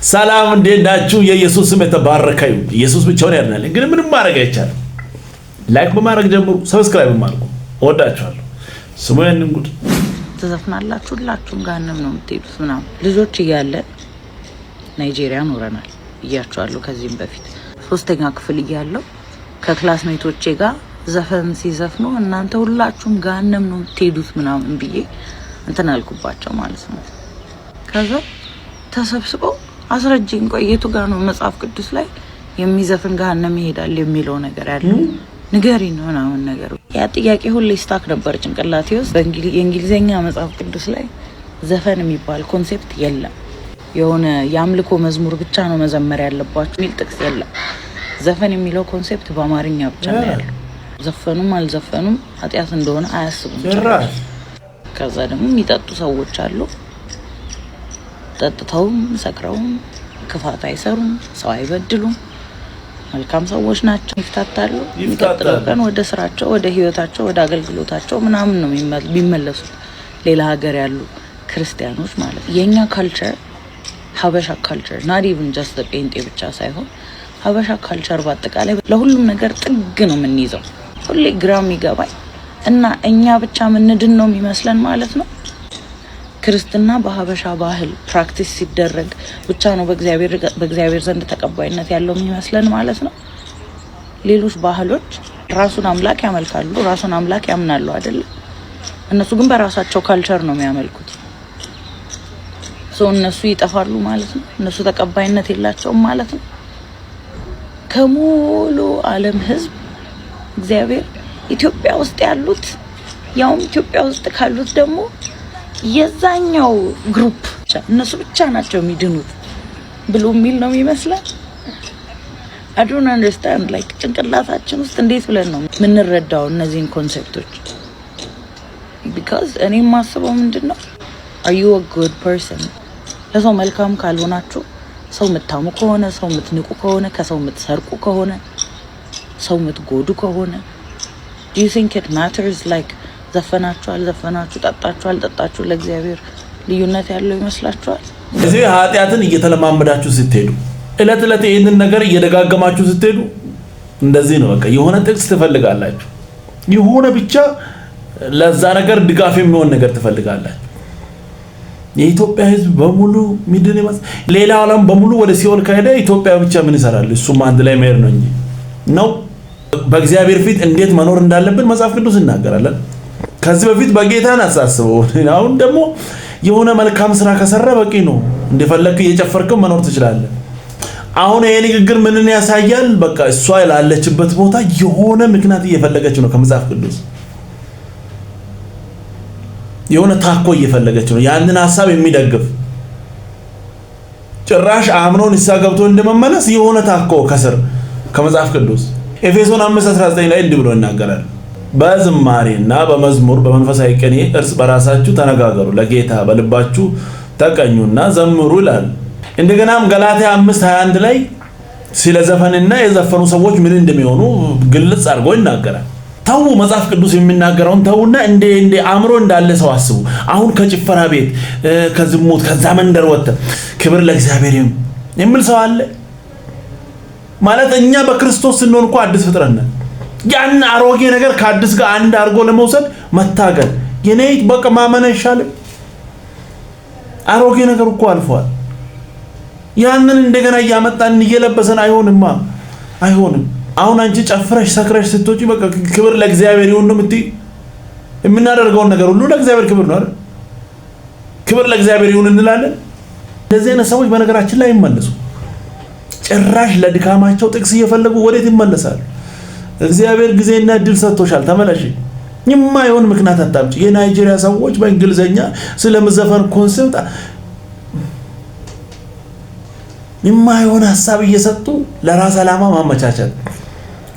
ሰላም እንዴት ናችሁ? የኢየሱስ ስም የተባረከ ይሁን። ኢየሱስ ብቻውን ያድናል። ግን ምንም ማድረግ አይቻልም። ላይክ በማድረግ ጀምሩ፣ ሰብስክራይብ በማድረግ እወዳችኋለሁ። ስሙ ያንን ጉድ ተዘፍናላችሁ ሁላችሁም ጋንም ነው የምትሄዱት ምናምን። ልጆች እያለ ናይጄሪያ ኖረናል እያችኋለሁ። ከዚህም በፊት 3ኛ ክፍል እያለሁ ከክላስ ሜቶቼ ጋር ዘፈን ሲዘፍኑ እናንተ ሁላችሁም ጋንም ነው የምትሄዱት ምናምን ብዬ እንትን አልኩባቸው ማለት ነው። ከዛ ተሰብስበው አስረጅኝ ቆይቱ ጋር ነው መጽሐፍ ቅዱስ ላይ የሚዘፍን ጋንም ይሄዳል የሚለው ነገር ያለው ንገሪኝ ነው ምናምን ነገር። ያ ጥያቄ ሁሌ ስታክ ነበር ጭንቅላቴ ውስጥ። የእንግሊዘኛ መጽሐፍ ቅዱስ ላይ ዘፈን የሚባል ኮንሴፕት የለም። የሆነ የአምልኮ መዝሙር ብቻ ነው መዘመር ያለባችሁ የሚል ጥቅስ የለም። ዘፈን የሚለው ኮንሴፕት በአማርኛ ብቻ ነው ያለው። ዘፈኑም አልዘፈኑም ኃጢአት እንደሆነ አያስቡም። ከዛ ደግሞ የሚጠጡ ሰዎች አሉ። ጠጥተውም ሰክረውም ክፋት አይሰሩም፣ ሰው አይበድሉም፣ መልካም ሰዎች ናቸው። ይፍታታሉ። የሚቀጥለው ቀን ወደ ስራቸው፣ ወደ ህይወታቸው፣ ወደ አገልግሎታቸው ምናምን ነው የሚመለሱት። ሌላ ሀገር ያሉ ክርስቲያኖች ማለት ነው። የኛ ካልቸር ሀበሻ ካልቸር not even just the ጴንጤ ብቻ ሳይሆን ሀበሻ ካልቸር በአጠቃላይ ለሁሉም ነገር ጥግ ነው የምንይዘው። ሁሌ ግራም ይገባኝ እና እኛ ብቻ ምንድን ነው የሚመስለን ማለት ነው። ክርስትና በሀበሻ ባህል ፕራክቲስ ሲደረግ ብቻ ነው በእግዚአብሔር ዘንድ ተቀባይነት ያለው የሚመስለን ማለት ነው። ሌሎች ባህሎች ራሱን አምላክ ያመልካሉ፣ ራሱን አምላክ ያምናሉ አይደል? እነሱ ግን በራሳቸው ካልቸር ነው የሚያመልኩት። እነሱ ይጠፋሉ ማለት ነው። እነሱ ተቀባይነት የላቸውም ማለት ነው። ከሙሉ ዓለም ህዝብ እግዚአብሔር ኢትዮጵያ ውስጥ ያሉት ያውም ኢትዮጵያ ውስጥ ካሉት ደግሞ የዛኛው ግሩፕ እነሱ ብቻ ናቸው የሚድኑት ብሎ የሚል ነው የሚመስለን። I don't understand like ጭንቅላታችን ውስጥ እንዴት ብለን ነው የምንረዳው እነዚህን ኮንሴፕቶች? because እኔ የማስበው ምንድነው are you a good person? ለሰው መልካም ካልሆናችሁ፣ ሰው የምታሙ ከሆነ፣ ሰው የምትንቁ ከሆነ፣ ከሰው የምትሰርቁ ከሆነ፣ ሰው የምትጎዱ ከሆነ do you think it matters like ዘፈናችሁ አልዘፈናችሁ፣ ጠጣችሁ አልጠጣችሁ ለእግዚአብሔር ልዩነት ያለው ይመስላችኋል? እዚህ ኃጢያትን እየተለማመዳችሁ ስትሄዱ፣ እለት እለት ይሄንን ነገር እየደጋገማችሁ ስትሄዱ እንደዚህ ነው። በቃ የሆነ ጥቅስ ትፈልጋላችሁ፣ የሆነ ብቻ ለዛ ነገር ድጋፍ የሚሆን ነገር ትፈልጋላችሁ። የኢትዮጵያ ህዝብ በሙሉ ምድር ይመስል ሌላው ዓለም በሙሉ ወደ ሲኦል ከሄደ ኢትዮጵያ ብቻ ምን ይሰራል? እሱም አንድ ላይ መሄድ ነው እንጂ ነው። በእግዚአብሔር ፊት እንዴት መኖር እንዳለብን መጽሐፍ ቅዱስ እናገራለን። ከዚህ በፊት በጌታን አሳስበው፣ አሁን ደግሞ የሆነ መልካም ስራ ከሰራ በቂ ነው። እንደፈለክ እየጨፈርክ መኖር ትችላለህ። አሁን ይሄ ንግግር ምንን ያሳያል? በቃ እሷ ያላለችበት ቦታ የሆነ ምክንያት እየፈለገች ነው ከመጽሐፍ ቅዱስ የሆነ ታኮ እየፈለገች ነው ያንን ሐሳብ የሚደግፍ ጭራሽ አምኖን እሳ ገብቶ እንደመመለስ የሆነ ታኮ ከስር ከመጽሐፍ ቅዱስ ኤፌሶን 5:19 ላይ እንዲህ ብሎ ይናገራል። በዝማሬና በመዝሙር በመንፈሳዊ ቅኔ እርስ በራሳችሁ ተነጋገሩ፣ ለጌታ በልባችሁ ተቀኙና ዘምሩ ይላል። እንደገናም ገላትያ 5:21 ላይ ስለ ዘፈንና የዘፈኑ ሰዎች ምን እንደሚሆኑ ግልጽ አድርጎ ይናገራል። ታው መጽሐፍ ቅዱስ የሚናገረውን ታውና እንደ አእምሮ እንዳለ ሰው አስቡ። አሁን ከጭፈራ ቤት ከዝሙት ከዛ መንደር ወጣ ክብር ለእግዚአብሔር የሚል ሰው አለ ማለት? እኛ በክርስቶስ ስንሆን እኮ አዲስ ፍጥረት ነን። ያን አሮጌ ነገር ከአዲስ ጋር አንድ አድርጎ ለመውሰድ መታገል የኔ በቃ ማመን አይሻልም? አሮጌ ነገር እኮ አልፏል። ያንን እንደገና እያመጣን እየለበሰን አይሆንም። አሁን አንቺ ጨፍረሽ ሰክረሽ ስትወጪ በቃ ክብር ለእግዚአብሔር ይሁን ነው የምትይ። የምናደርገው ነገር ሁሉ ለእግዚአብሔር ክብር ነው አይደል? ክብር ለእግዚአብሔር ይሁን እንላለን። እንደዚህ አይነት ሰዎች በነገራችን ላይ ይመለሱ። ጭራሽ ለድካማቸው ጥቅስ እየፈለጉ ወዴት ይመለሳሉ? እግዚአብሔር ጊዜና እድል ሰጥቶሻል፣ ተመለሽ። የማይሆን ምክንያት አታምጪ። የናይጄሪያ ሰዎች በእንግሊዘኛ ስለመዘፈን ኮንሰፕት የማይሆን ሐሳብ እየሰጡ ለራስ ዓላማ ማመቻቸት፣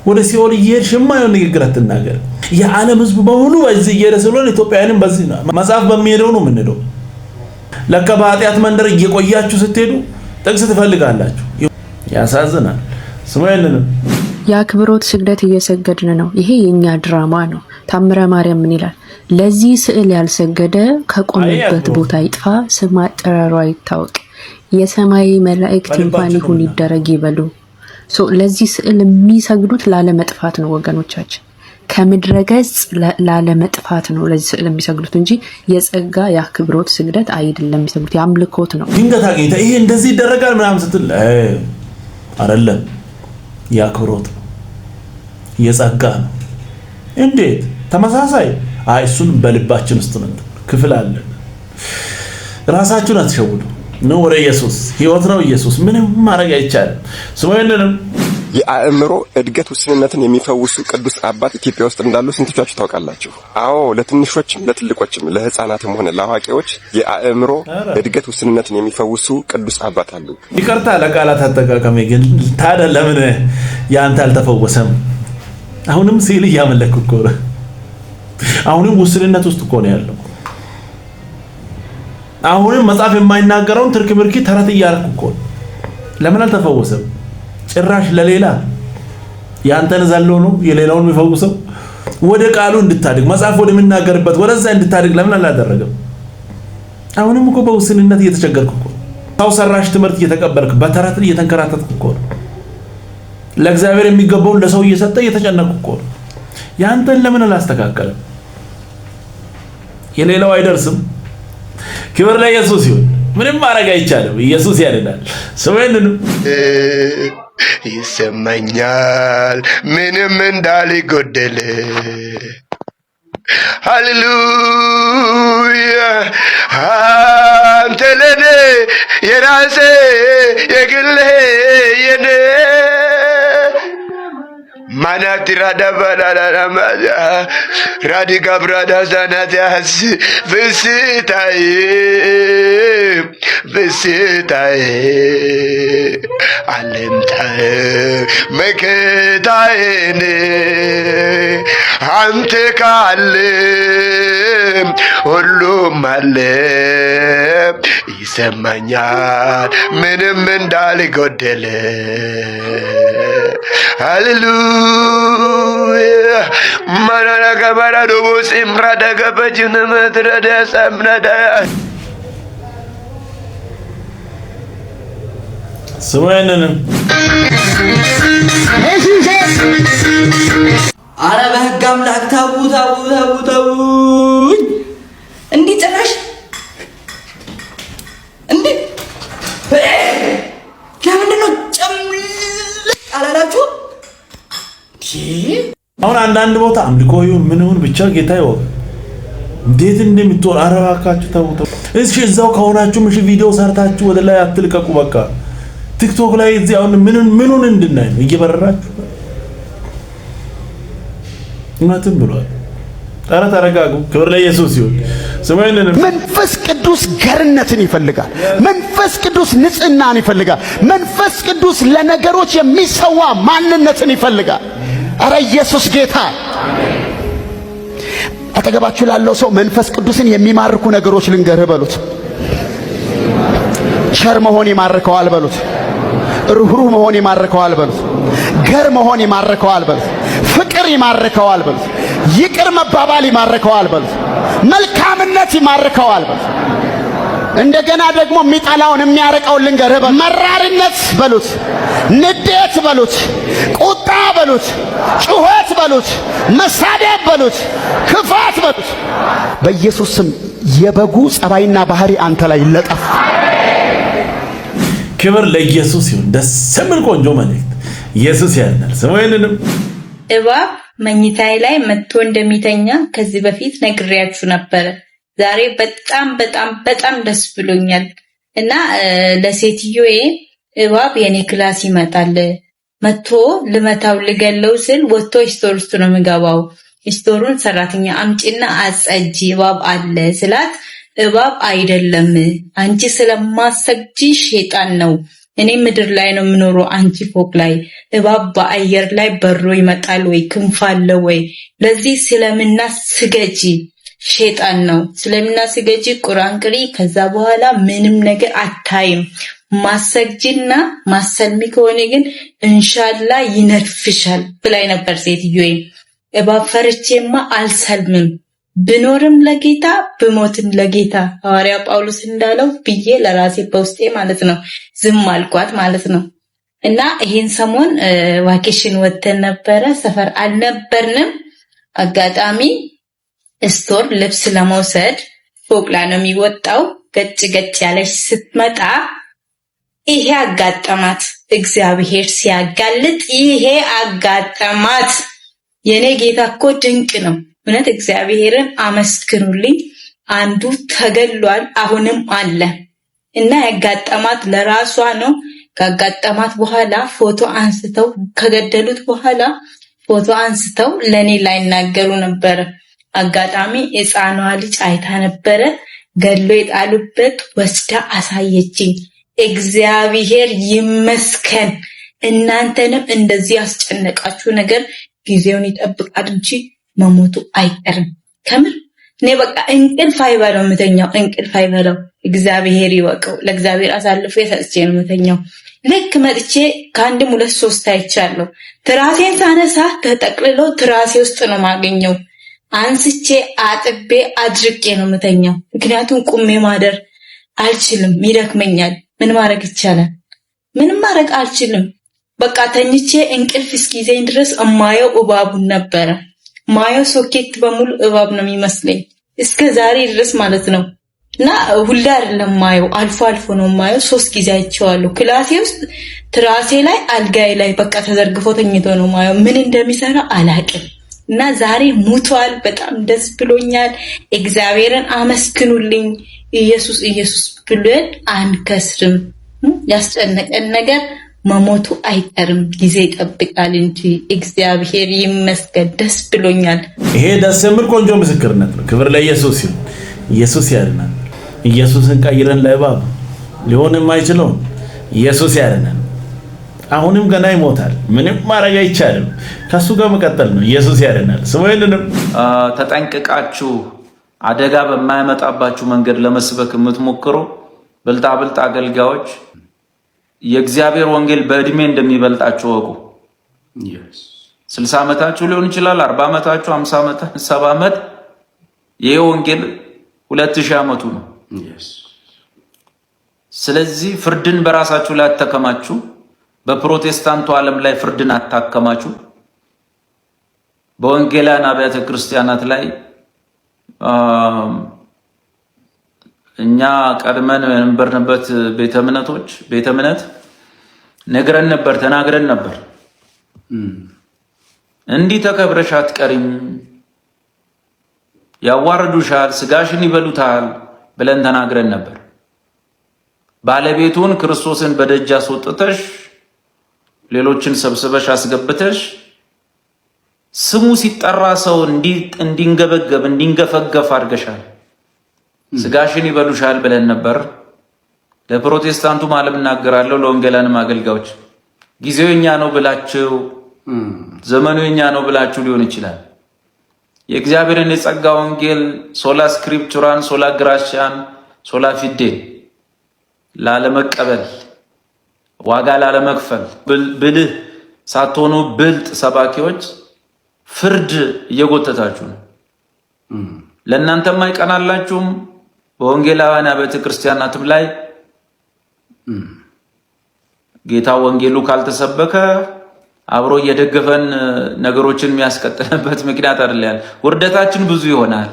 ወደ ሲኦል እየሄድሽ የማይሆን ንግግር አትናገር። የዓለም ህዝብ በሙሉ በዚህ እየሄደ ስለሆነ ኢትዮጵያውያንም በዚህ መጽሐፍ በሚሄደው ነው የምንሄደው። ለካ በኃጢአት መንደር እየቆያችሁ ስትሄዱ ጥቅስ ትፈልጋላችሁ። ያሳዝናል። ስሙ ያንንም የአክብሮት ስግደት እየሰገድን ነው። ይሄ የኛ ድራማ ነው። ታምረ ማርያም ምን ይላል? ለዚህ ስዕል ያልሰገደ ከቆመበት ቦታ ይጥፋ፣ ስም አጠራሩ አይታወቅ። የሰማይ መላእክት እንኳን ይሁን ይደረግ ይበሉ። ለዚህ ስዕል የሚሰግዱት ላለመጥፋት ነው ወገኖቻችን፣ ከምድረ ገጽ ላለመጥፋት ነው ለዚህ ስዕል የሚሰግዱት እንጂ የጸጋ የአክብሮት ስግደት አይደለም የሚሰግዱት፣ የአምልኮት ነው። ድንገት አገኝታ ይሄ እንደዚህ ይደረጋል ምናምን ስትል አይደለም፣ የአክብሮት ነው፣ የጸጋ ነው። እንዴት ተመሳሳይ? እሱን በልባችን ውስጥ ነው ክፍል አለ። ራሳችሁን አትሸውዱ ነው። ወደ ኢየሱስ ህይወት ነው ኢየሱስ፣ ምንም ማድረግ አይቻልም። ስሞየንንም የአእምሮ እድገት ውስንነትን የሚፈውሱ ቅዱስ አባት ኢትዮጵያ ውስጥ እንዳሉ ስንቶቻችሁ ታውቃላችሁ? አዎ፣ ለትንሾችም ለትልቆችም ለህፃናትም ሆነ ለአዋቂዎች የአእምሮ እድገት ውስንነትን የሚፈውሱ ቅዱስ አባት አሉ። ይቅርታ ለቃላት አጠቃቀሜ፣ ግን ታዲያ ለምን ያንተ አልተፈወሰም? አሁንም ሲል እያመለክ እኮ ነው። አሁንም ውስንነት ውስጥ እኮ ነው ያለው። አሁንም መጽሐፍ የማይናገረውን ትርክ ምርኪ ተረት እያልክ እኮ ነው። ለምን አልተፈወሰም? ጭራሽ ለሌላ ያንተን ዘሎ ነው የሌላውን የሚፈውሰው። ወደ ቃሉ እንድታድግ መጽሐፍ ወደሚናገርበት ወደዛ እንድታድግ ለምን አላደረገም? አሁንም እኮ በውስንነት እየተቸገርክ እኮ፣ ሰው ሰራሽ ትምህርት እየተቀበልክ በተረት እየተንከራተትክ እኮ፣ ለእግዚአብሔር የሚገባውን ለሰው እየሰጠ እየተጨነቅክ እኮ። ያንተን ለምን አላስተካከለም? የሌላው አይደርስም። ክብር ለኢየሱስ ይሁን። ምንም ማድረግ አይቻልም። ኢየሱስ ያድናል። ሰውየንን ይሰማኛል ምንም እንዳልጎደል። ሃሌሉያ አንተ ለኔ የራሴ የግሌ የኔ ማናት ራዳባላላማዛ ራዲጋ ብራዳ ዛናቲያስ ፍስታይ አለምታይ መከታዬን አንተ ካለ ሁሉም አለ። ይሰማኛል ምንም እንዳልጎደለ። ሃሌሉያ ማናና ገባራ ዶቦስ ምራዳ ገበጅነ መትረዳ ሰምናዳ ስሙየንንም አረ በህግ አምላክ ታቡ እንዲህ ጭራሽ እንዲህ ለምንድን ነው ጨምልቅ አላላችሁ? አሁን አንዳንድ ቦታ አምልኮ ይሁን ምን ይሁን ብቻ ጌታ ይወቅ እንዴት እንደምትወር አረባካችሁ ተውተው። እሺ እዛው ከሆናችሁ ምሽ ቪዲዮ ሰርታችሁ ወደ ላይ አትልቀቁ። በቃ ቲክቶክ ላይ እዚህ አሁን ምኑን እንድናይ ነው እየበረራችሁ? እናንተም ብሏል። ኧረ ተረጋጉ። ክብር ለኢየሱስ ይሁን። ስሙኝንን መንፈስ ቅዱስ ገርነትን ይፈልጋል። መንፈስ ቅዱስ ንጽህናን ይፈልጋል። መንፈስ ቅዱስ ለነገሮች የሚሰዋ ማንነትን ይፈልጋል። ኧረ ኢየሱስ ጌታ። አጠገባችሁ ላለው ሰው መንፈስ ቅዱስን የሚማርኩ ነገሮች ልንገርህ በሉት። ቸር መሆን ይማርከዋል በሉት። ሩህሩህ መሆን ይማርከዋል በሉት። ገር መሆን ይማርከዋል በሉት። ፍቅር ይማርከዋል በሉት። ይቅር መባባል ይማርከዋል በሉት። መልካምነት ይማርከዋል በሉት። እንደገና ደግሞ የሚጠላውን የሚያርቀውን ልንገርህ በሉት። መራርነት በሉት፣ ንዴት በሉት፣ ቁጣ በሉት፣ ጩኸት በሉት፣ መሳደብ በሉት፣ ክፋት በሉት። በኢየሱስ ስም የበጉ ጸባይና ባህሪ አንተ ላይ ይለጠፍ። ክብር ለኢየሱስ ይሁን። ደስ የሚል ቆንጆ መልእክት። ኢየሱስ ያድናል። ስሙኝንም እባብ መኝታዬ ላይ መጥቶ እንደሚተኛ ከዚህ በፊት ነግሬያችሁ ነበር። ዛሬ በጣም ደስ ብሎኛል እና ለሴትዮዬ እባብ የኔ ክላስ ይመጣል መጥቶ ልመታው ልገለው ስል ወጥቶ ስቶር ውስጥ ነው የሚገባው። ስቶሩን ሰራተኛ አምጪና አጸጂ እባብ አለ ስላት እባብ አይደለም አንቺ ስለማሰግጂ ሸይጣን ነው። እኔ ምድር ላይ ነው የምኖረው፣ አንቺ ፎቅ ላይ። እባብ በአየር ላይ በሮ ይመጣል ወይ ክንፍ አለ ወይ? ለዚህ ስለምና ስገጂ ሸይጣን ነው። ስለምና ስገጂ ቁርአን ቅሪ፣ ከዛ በኋላ ምንም ነገር አታይም። ማሰግጂና ማሰልሚ ከሆነ ግን ኢንሻአላህ ይነድፍሻል ብላይ ነበር ሴትዮዬ። እባብ ፈርቼማ አልሰልምም ብኖርም ለጌታ ብሞትም ለጌታ ሐዋርያው ጳውሎስ እንዳለው ብዬ ለራሴ በውስጤ ማለት ነው ዝም አልኳት ማለት ነው። እና ይሄን ሰሞን ቫኬሽን ወተን ነበረ፣ ሰፈር አልነበርንም። አጋጣሚ ስቶር ልብስ ለመውሰድ ፎቅ ላይ ነው የሚወጣው። ገጭ ገጭ ያለች ስትመጣ ይሄ አጋጠማት። እግዚአብሔር ሲያጋልጥ ይሄ አጋጠማት። የኔ ጌታ እኮ ድንቅ ነው። እውነት እግዚአብሔርን አመስግኑልኝ። አንዱ ተገሏል፣ አሁንም አለ እና ያጋጠማት ለራሷ ነው። ካጋጠማት በኋላ ፎቶ አንስተው ከገደሉት በኋላ ፎቶ አንስተው ለኔ ላይናገሩ ነበር። አጋጣሚ ሕፃኗ ልጅ አይታ ነበረ። ገሎ የጣሉበት ወስዳ አሳየችኝ። እግዚአብሔር ይመስገን። እናንተንም እንደዚህ ያስጨነቃችሁ ነገር ጊዜውን ይጠብቃል እንጂ መሞቱ አይቀርም። ከምር እኔ በቃ እንቅልፍ አይበለው የምተኛው፣ እንቅልፍ አይበለው። እግዚአብሔር ይወቀው። ለእግዚአብሔር አሳልፎ የሰጥቼ ነው የምተኛው። ልክ መጥቼ ከአንድም 2-3 አይቻለሁ። ትራሴን ሳነሳ ተጠቅልሎ ትራሴ ውስጥ ነው ማገኘው። አንስቼ አጥቤ አድርቄ ነው የምተኛው። ምክንያቱም ቁሜ ማደር አልችልም፣ ይደክመኛል። ምን ማድረግ ይቻላል? ምንም ማድረግ አልችልም። በቃ ተኝቼ እንቅልፍ እስኪዘኝ ድረስ እማየው እባቡን ነበረ። ማየው ሶኬት በሙሉ እባብ ነው የሚመስለኝ እስከ ዛሬ ድረስ ማለት ነው። እና ሁሌ አይደለም ማየው፣ አልፎ አልፎ ነው ማየው። 3 ጊዜ አይቼዋለሁ። ክላሴ ውስጥ ትራሴ ላይ አልጋይ ላይ በቃ ተዘርግፎ ተኝቶ ነው ማየው። ምን እንደሚሰራ አላቅም። እና ዛሬ ሙቷል። በጣም ደስ ብሎኛል። እግዚአብሔርን አመስግኑልኝ። ኢየሱስ ኢየሱስ ብለን አንከስርም። ያስጨነቀን ነገር መሞቱ አይቀርም፣ ጊዜ ይጠብቃል እንጂ እግዚአብሔር ይመስገን። ደስ ብሎኛል። ይሄ ደስ የሚል ቆንጆ ምስክርነት ነው። ክብር ለኢየሱስ ይሁን። ኢየሱስ ያድናል። ኢየሱስን ቀይረን ለእባብ ሊሆን የማይችለውን ኢየሱስ ያድናል። አሁንም ገና ይሞታል። ምንም ማድረግ አይቻልም። ከሱ ጋር መቀጠል ነው። ኢየሱስ ያድናል። ስሙ ይልንም ተጠንቅቃችሁ አደጋ በማያመጣባችሁ መንገድ ለመስበክ የምትሞክሩ ብልጣብልጥ አገልጋዮች የእግዚአብሔር ወንጌል በእድሜ እንደሚበልጣችሁ ወቁ። 60 ዓመታችሁ ሊሆን ይችላል፣ 40 ዓመታችሁ፣ 50 ዓመት፣ 70 ዓመት። ይሄ ወንጌል 2000 ዓመቱ ነው። ስለዚህ ፍርድን በራሳችሁ ላይ አተከማችሁ። በፕሮቴስታንቱ ዓለም ላይ ፍርድን አታከማችሁ። በወንጌላውያን አብያተ ክርስቲያናት ላይ እኛ ቀድመን የነበርንበት ቤተ እምነት ነግረን ነበር፣ ተናግረን ነበር። እንዲህ ተከብረሽ አትቀሪም፣ ያዋርዱሻል፣ ስጋሽን ይበሉታል ብለን ተናግረን ነበር። ባለቤቱን ክርስቶስን በደጅ አስወጥተሽ ሌሎችን ሰብስበሽ አስገብተሽ ስሙ ሲጠራ ሰው እንዲንገበገብ እንዲንገፈገፍ አድርገሻል። ስጋሽን ይበሉሻል ብለን ነበር። ለፕሮቴስታንቱ ዓለም እናገራለሁ፣ ለወንጌላንም አገልጋዮች ጊዜው የኛ ነው ብላችሁ ዘመኑ የኛ ነው ብላችሁ ሊሆን ይችላል። የእግዚአብሔርን የጸጋ ወንጌል ሶላ ስክሪፕቹራን፣ ሶላ ግራሻን፣ ሶላ ፊዴ ላለመቀበል ዋጋ ላለመክፈል ብልህ ሳትሆኑ ብልጥ ሰባኪዎች ፍርድ እየጎተታችሁ ነው። ለእናንተም አይቀናላችሁም። በወንጌላውያን አብያተ ክርስቲያናትም ላይ ጌታ ወንጌሉ ካልተሰበከ አብሮ እየደገፈን ነገሮችን የሚያስቀጥልበት ምክንያት አይደለም። ውርደታችን ብዙ ይሆናል።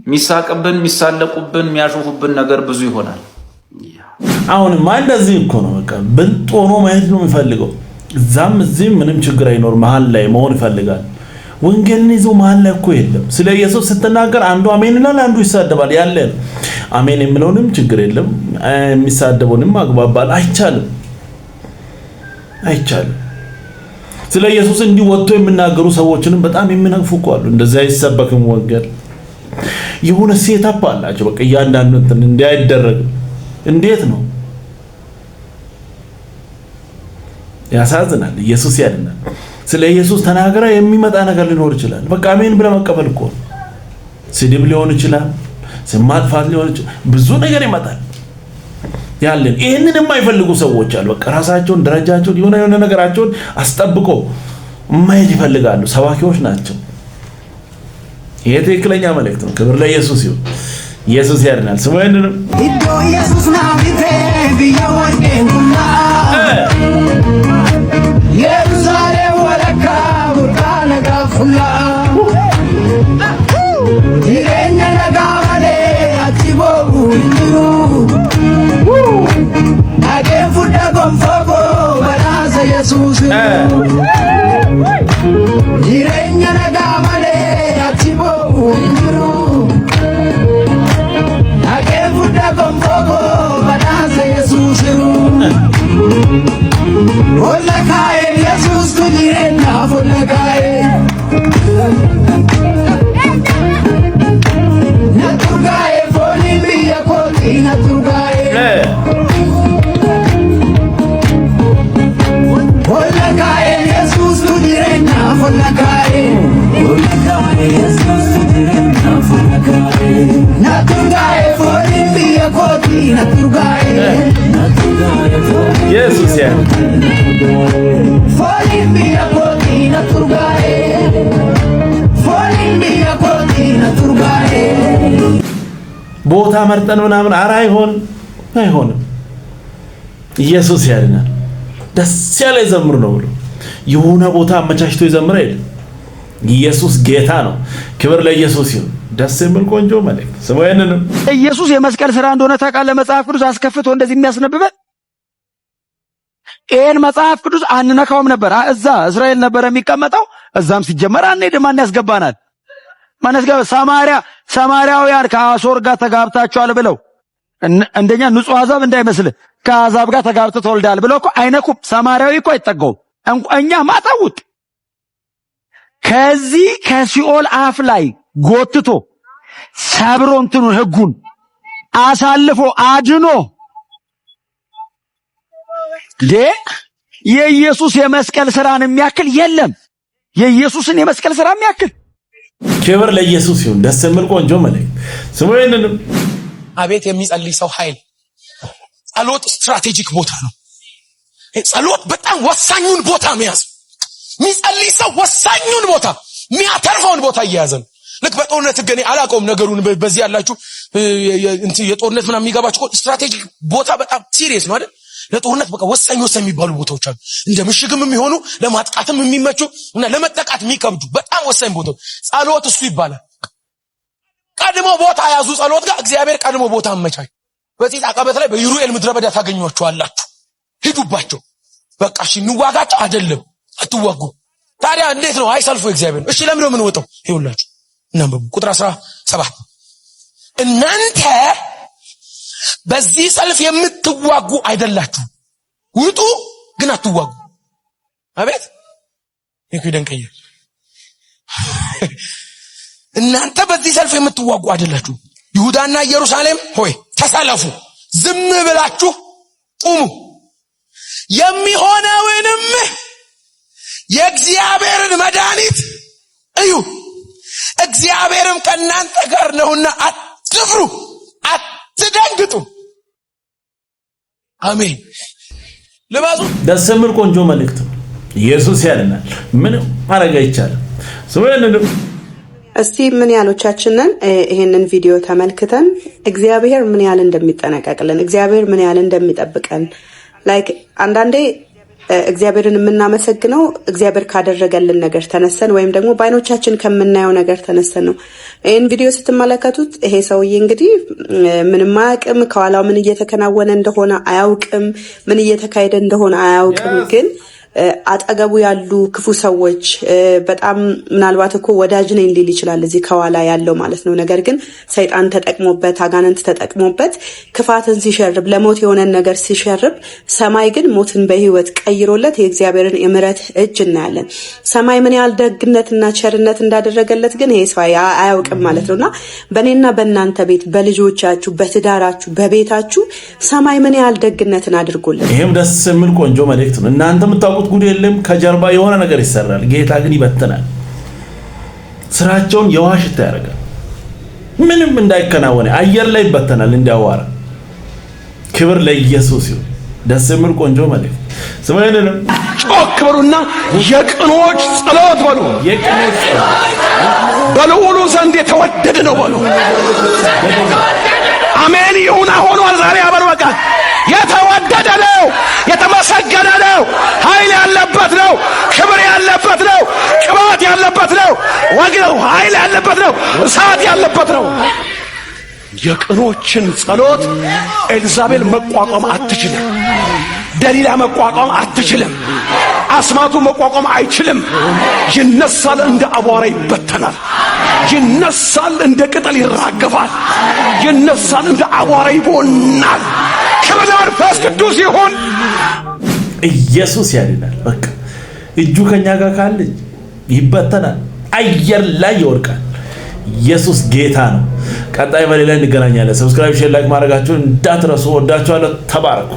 ሚሳቅብን፣ ሚሳለቁብን፣ የሚያሾፉብን ነገር ብዙ ይሆናል። አሁንማ እንደዚህ እኮ ነው። በቃ ብልጥ ሆኖ ማየት ነው የሚፈልገው። እዛም እዚህም ምንም ችግር አይኖር፣ መሀል ላይ መሆን ይፈልጋል። ወንጌልን ይዞ መሀል ላይ እኮ የለም። ስለ ኢየሱስ ስትናገር አንዱ አሜን ይላል፣ አንዱ ይሳደባል። ያለ አሜን የሚለውንም ችግር የለም፣ የሚሳደበውንም ማግባባል አይቻልም። ስለ ኢየሱስ እንዲህ ወጥቶ የሚናገሩ ሰዎችንም በጣም የሚነቅፉ እኮ አሉ። እንደዛ አይሰበክም ወንጌል። የሆነ ሴታፕ አላቸው። በቃ እያንዳንዱ እንትን እንዳይደረግ እንዴት ነው? ያሳዝናል። ኢየሱስ ያድናል። ስለ ኢየሱስ ተናገረ የሚመጣ ነገር ሊኖር ይችላል። በቃ አሜን ብለ መቀበል እኮ ስድብ ሊሆን ይችላል፣ ስም ማጥፋት ሊሆን ይችላል፣ ብዙ ነገር ይመጣል። ያለን ይሄንን የማይፈልጉ ሰዎች አሉ። በቃ ራሳቸውን ደረጃቸውን የሆነ ነገራቸውን አስጠብቆ ማየት ይፈልጋሉ። ሰባኪዎች ናቸው። ይሄ ትክክለኛ መልእክት ነው። ክብር ለኢየሱስ ይሁን። ኢየሱስ ያድናል። ስሙ ይንንም ኢዶ ኢየሱስ ናቢቴ ቢያወርገንኩና ኢየሩሳሌም ወለካ ቡርቃነ ጋፉላ ይሬኛ ነጋማሌ አቲቦ እንዲሩ አገን ፉዳ ጎንፎጎ በራሰ ኢየሱስ ይሬኛ ነጋማሌ አቲቦ እንዲሩ አገን ፉዳ ጎንፎጎ በራሰ ኢየሱስ ወለካዬ ኢየሱስ ኩጂሬና ወለካዬ naturgaye foni biya koti naturgaye wallakaye Jesus tudirena wallakaye Jesus tudirena wallakaye naturgaye foni biya koti naturgaye Jesus ya foni biya koti naturgaye foni biya koti naturgaye ቦታ መርጠን ምናምን ኧረ አይሆንም። ኢየሱስ ያድናል። ደስ ያለ ይዘምር ነው ብሎ የሆነ ቦታ አመቻችቶ ይዘምር አይደል? ኢየሱስ ጌታ ነው። ክብር ለኢየሱስ ይሁን። ደስ የሚል ቆንጆ መልእክት ስሙ። ይሄንንም ኢየሱስ የመስቀል ሥራ እንደሆነ ታውቃለህ? መጽሐፍ ቅዱስ አስከፍቶ እንደዚህ የሚያስነብበን ይሄን መጽሐፍ ቅዱስ አንነካውም ነበር። እዛ እስራኤል ነበር የሚቀመጠው። እዛም ሲጀመር አንሄድም። ማን ያስገባናል? ሰማርያውያን ከአሦር ጋር ተጋብታቸዋል ብለው እንደኛ ንጹህ አዛብ እንዳይመስል ከአዛብ ጋር ተጋብተው ተወልዳል ብለው እኮ አይነኩም። ሰማርያዊ እኮ አይጠጋውም። እኛ ማጣውጥ ከዚህ ከሲኦል አፍ ላይ ጎትቶ ሰብሮ እንትኑን ሕጉን አሳልፎ አድኖ የኢየሱስ የመስቀል ሥራን የሚያክል የለም። የኢየሱስን የመስቀል ሥራ የሚያክል ክብር ለኢየሱስ ይሁን። ደስ የሚል ቆንጆ መልእክት ስሙ። ይሄንንም አቤት የሚጸልይ ሰው ኃይል። ጸሎት ስትራቴጂክ ቦታ ነው። ጸሎት በጣም ወሳኙን ቦታ መያዝ። የሚጸልይ ሰው ወሳኙን ቦታ የሚያተርፈውን ቦታ እየያዘ ነው። ልክ በጦርነት ገኔ አላቆም ነገሩን በዚህ ያላችሁ የጦርነት ምናምን የሚገባችሁ ስትራቴጂክ ቦታ በጣም ሲሪየስ ነው አይደል? ለጦርነት በቃ ወሳኝ የሚባሉ ቦታዎች አሉ። እንደ ምሽግም የሚሆኑ ለማጥቃትም የሚመቹ እና ለመጠቃት የሚከብዱ በጣም ወሳኝ ቦታዎች ጸሎት እሱ ይባላል። ቀድሞ ቦታ ያዙ። ጸሎት ጋር እግዚአብሔር ቀድሞ ቦታ አመቻች። በዚህ አቀበት ላይ በይሩኤል ምድረ በዳ ታገኟቸዋላችሁ። ሂዱባቸው። በቃ እሺ እንዋጋቸው አይደለም፣ አትዋጉ። ታዲያ እንዴት ነው? አይሰልፉ እግዚአብሔር ነው። እሺ ለምን ነው የምንወጣው? ይኸውላችሁ እናንበቡ ቁጥር 17 እናንተ በዚህ ሰልፍ የምትዋጉ አይደላችሁ። ውጡ ግን አትዋጉ። አቤት ይደንቀኝ። እናንተ በዚህ ሰልፍ የምትዋጉ አይደላችሁ። ይሁዳና ኢየሩሳሌም ሆይ ተሰለፉ፣ ዝም ብላችሁ ቁሙ፣ የሚሆነውንም የእግዚአብሔርን መድኃኒት እዩ፣ እግዚአብሔርም ከእናንተ ጋር ነውና አትፍሩ፣ አትደንግጡ። አሜን። ለባዙ ደስ የሚል ቆንጆ መልእክት ነው። ኢየሱስ ያድናል። ምንም ማድረግ አይቻልም። እስቲ ምን ያህሎቻችንን ይሄንን ቪዲዮ ተመልክተን እግዚአብሔር ምን ያህል እንደሚጠነቀቅልን፣ እግዚአብሔር ምን ያህል እንደሚጠብቀን ላይክ አንዳንዴ እግዚአብሔርን የምናመሰግነው እግዚአብሔር ካደረገልን ነገር ተነስተን ወይም ደግሞ በአይኖቻችን ከምናየው ነገር ተነስተን ነው። ይህን ቪዲዮ ስትመለከቱት ይሄ ሰውዬ እንግዲህ ምንም አያውቅም፣ ከኋላው ምን እየተከናወነ እንደሆነ አያውቅም፣ ምን እየተካሄደ እንደሆነ አያውቅም። ግን አጠገቡ ያሉ ክፉ ሰዎች በጣም ምናልባት እኮ ወዳጅ ነኝ ሊል ይችላል እዚህ ከኋላ ያለው ማለት ነው። ነገር ግን ሰይጣን ተጠቅሞበት፣ አጋንንት ተጠቅሞበት ክፋትን ሲሸርብ፣ ለሞት የሆነን ነገር ሲሸርብ፣ ሰማይ ግን ሞትን በህይወት ቀይሮለት የእግዚአብሔርን የምሕረት እጅ እናያለን። ሰማይ ምን ያህል ደግነትና ቸርነት እንዳደረገለት ግን ይሄ ሰው አያውቅም ማለት ነውና በእኔና በእናንተ ቤት፣ በልጆቻችሁ፣ በትዳራችሁ፣ በቤታችሁ ሰማይ ምን ያህል ደግነትን አድርጎለት። ይሄም ደስ የሚል ቆንጆ መልእክት ነው። እናንተ የምታውቁት ጉድ የለም። ከጀርባ የሆነ ነገር ይሰራል። ጌታ ግን ይበተናል። ስራቸውን የዋሽታ ያደርጋል። ምንም እንዳይከናወን አየር ላይ ይበተናል እንዲያዋራ። ክብር ለኢየሱስ ይሁን። ደስ የሚል ቆንጆ መልእክት ስሙኝንም ጮክ በሉና የቅኖች ጸሎት በሉ። የቅኖች ጸሎት በልዑሉ ዘንድ የተወደደ ነው በሉ። አሜን ይሁን። ሆኗል። ዛሬ አበር በቃ የተወደደ ነው፣ የተመሰገነ ነው፣ ኃይል ያለበት ነው፣ ክብር ያለበት ነው፣ ቅባት ያለበት ነው፣ ወግ ነው፣ ኃይል ያለበት ነው፣ እሳት ያለበት ነው። የቅኖችን ጸሎት ኤልዛቤል መቋቋም አትችልም። ደሊላ መቋቋም አትችልም። አስማቱ መቋቋም አይችልም። ይነሳል፣ እንደ አቧራ ይበተናል። ይነሳል፣ እንደ ቅጠል ይራገፋል። ይነሳል፣ እንደ አቧራ ይቦናል። ክብር ለመንፈስ ቅዱስ ይሁን። ኢየሱስ ያድናል። በቃ እጁ ከኛ ጋር ካለ ይበተናል፣ አየር ላይ ይወርቃል። ኢየሱስ ጌታ ነው። ቀጣይ በሌላ እንገናኛለን። ሰብስክራይብ፣ ሼር፣ ላይክ ማድረጋችሁን እንዳትረሱ። ወዳችኋለሁ። ተባረኩ።